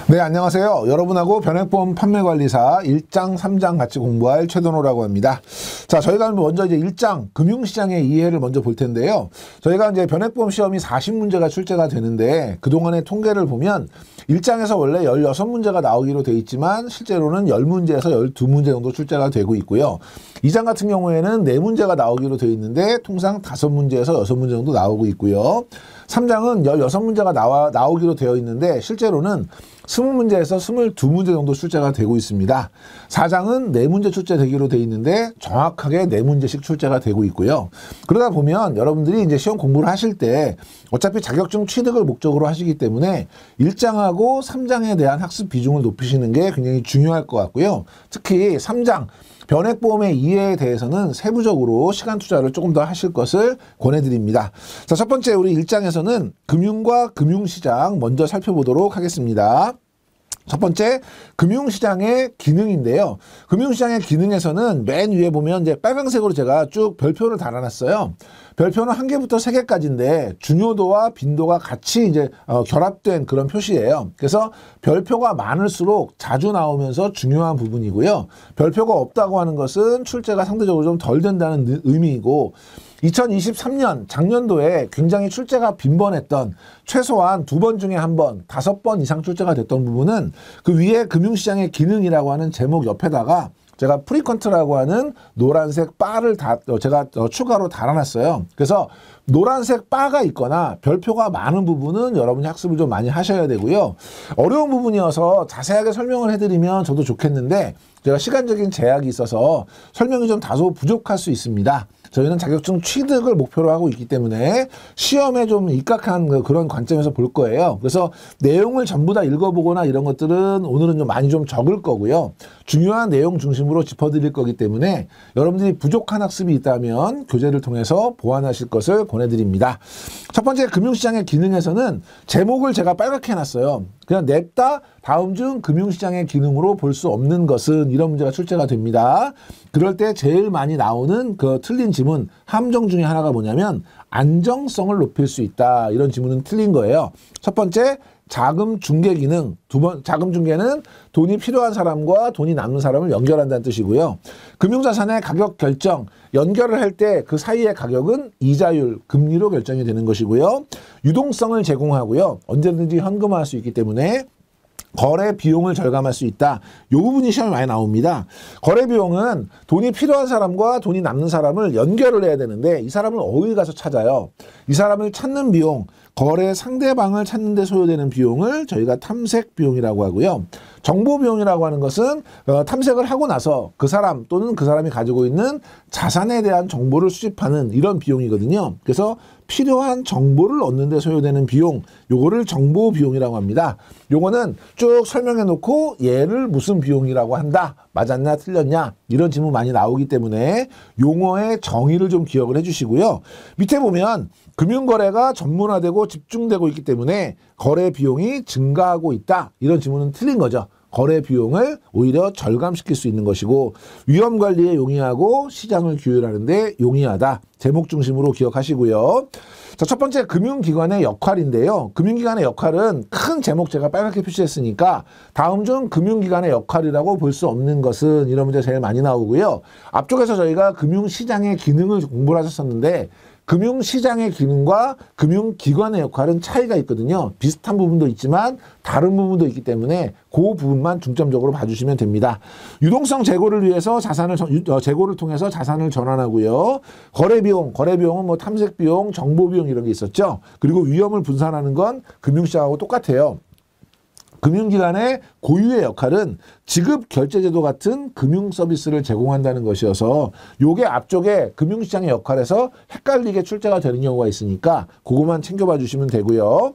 네, 안녕하세요. 여러분하고 변액보험 판매관리사 1장, 3장 같이 공부할 최동호라고 합니다. 자, 저희가 먼저 이제 1장 금융시장의 이해를 먼저 볼 텐데요. 저희가 이제 변액보험 시험이 40문제가 출제가 되는데 그동안의 통계를 보면 1장에서 원래 16문제가 나오기로 돼 있지만 실제로는 10문제에서 12문제 정도 출제가 되고 있고요. 2장 같은 경우에는 4문제가 나오기로 돼 있는데 통상 5문제에서 6문제 정도 나오고 있고요. 3장은 16문제가 나오기로 되어 있는데 실제로는 20문제에서 22문제 정도 출제가 되고 있습니다. 4장은 4문제 출제되기로 되어 있는데 정확하게 4문제씩 출제가 되고 있고요. 그러다 보면 여러분들이 이제 시험 공부를 하실 때 어차피 자격증 취득을 목적으로 하시기 때문에 1장하고 3장에 대한 학습 비중을 높이시는 게 굉장히 중요할 것 같고요. 특히 3장 변액보험의 이해에 대해서는 세부적으로 시간 투자를 조금 더 하실 것을 권해드립니다. 자, 첫 번째 우리 1장에서는 금융과 금융시장 먼저 살펴보도록 하겠습니다. 첫 번째, 금융시장의 기능인데요. 금융시장의 기능에서는 맨 위에 보면 이제 빨간색으로 제가 쭉 별표를 달아놨어요. 별표는 1개부터 3개까지인데 중요도와 빈도가 같이 이제 결합된 그런 표시예요. 그래서 별표가 많을수록 자주 나오면서 중요한 부분이고요. 별표가 없다고 하는 것은 출제가 상대적으로 좀 덜 된다는 의미이고 2023년 작년도에 굉장히 출제가 빈번했던 최소한 2번 중에 1번, 5번 이상 출제가 됐던 부분은 그 위에 금융시장의 기능이라고 하는 제목 옆에다가 제가 프리퀀트라고 하는 노란색 바를 제가 추가로 달아놨어요. 그래서 노란색 바가 있거나 별표가 많은 부분은 여러분이 학습을 좀 많이 하셔야 되고요. 어려운 부분이어서 자세하게 설명을 해드리면 저도 좋겠는데 제가 시간적인 제약이 있어서 설명이 좀 다소 부족할 수 있습니다. 저희는 자격증 취득을 목표로 하고 있기 때문에 시험에 좀 입각한 그런 관점에서 볼 거예요. 그래서 내용을 전부 다 읽어보거나 이런 것들은 오늘은 좀 많이 좀 적을 거고요. 중요한 내용 중심으로 짚어드릴 거기 때문에 여러분들이 부족한 학습이 있다면 교재를 통해서 보완하실 것을 권해드립니다. 첫 번째 금융시장의 기능에서는 제목을 제가 빨갛게 해놨어요. 그냥 냅다 다음 중 금융시장의 기능으로 볼 수 없는 것은 이런 문제가 출제가 됩니다. 그럴 때 제일 많이 나오는 그 틀린 지문 함정 중에 하나가 뭐냐면 안정성을 높일 수 있다. 이런 지문은 틀린 거예요. 첫 번째 자금 중개 기능, 자금 중개는 돈이 필요한 사람과 돈이 남는 사람을 연결한다는 뜻이고요. 금융자산의 가격 결정, 연결을 할 때 그 사이의 가격은 이자율, 금리로 결정이 되는 것이고요. 유동성을 제공하고요. 언제든지 현금화할 수 있기 때문에 거래 비용을 절감할 수 있다. 이 부분이 시험에 많이 나옵니다. 거래 비용은 돈이 필요한 사람과 돈이 남는 사람을 연결을 해야 되는데 이 사람을 어디 가서 찾아요? 이 사람을 찾는 비용, 거래 상대방을 찾는 데 소요되는 비용을 저희가 탐색 비용이라고 하고요. 정보 비용이라고 하는 것은 탐색을 하고 나서 그 사람 또는 그 사람이 가지고 있는 자산에 대한 정보를 수집하는 이런 비용이거든요. 그래서 필요한 정보를 얻는 데 소요되는 비용, 요거를 정보 비용이라고 합니다. 요거는 쭉 설명해 놓고 얘를 무슨 비용이라고 한다. 맞았냐 틀렸냐 이런 질문 많이 나오기 때문에 용어의 정의를 좀 기억을 해 주시고요. 밑에 보면 금융거래가 전문화되고 집중되고 있기 때문에 거래 비용이 증가하고 있다. 이런 질문은 틀린 거죠. 거래 비용을 오히려 절감시킬 수 있는 것이고 위험관리에 용이하고 시장을 규율하는 데 용이하다. 제목 중심으로 기억하시고요. 자, 첫 번째 금융기관의 역할인데요. 금융기관의 역할은 큰 제목 제가 빨갛게 표시했으니까 다음 중 금융기관의 역할이라고 볼 수 없는 것은 이런 문제 제일 많이 나오고요. 앞쪽에서 저희가 금융시장의 기능을 공부를 하셨었는데 금융시장의 기능과 금융기관의 역할은 차이가 있거든요. 비슷한 부분도 있지만 다른 부분도 있기 때문에 그 부분만 중점적으로 봐주시면 됩니다. 유동성 제고를 위해서 제고를 통해서 자산을 전환하고요. 거래비용은 뭐 탐색비용, 정보비용 이런 게 있었죠. 그리고 위험을 분산하는 건 금융시장하고 똑같아요. 금융기관의 고유의 역할은 지급 결제제도 같은 금융 서비스를 제공한다는 것이어서 요게 앞쪽에 금융시장의 역할에서 헷갈리게 출제가 되는 경우가 있으니까 그것만 챙겨봐 주시면 되고요.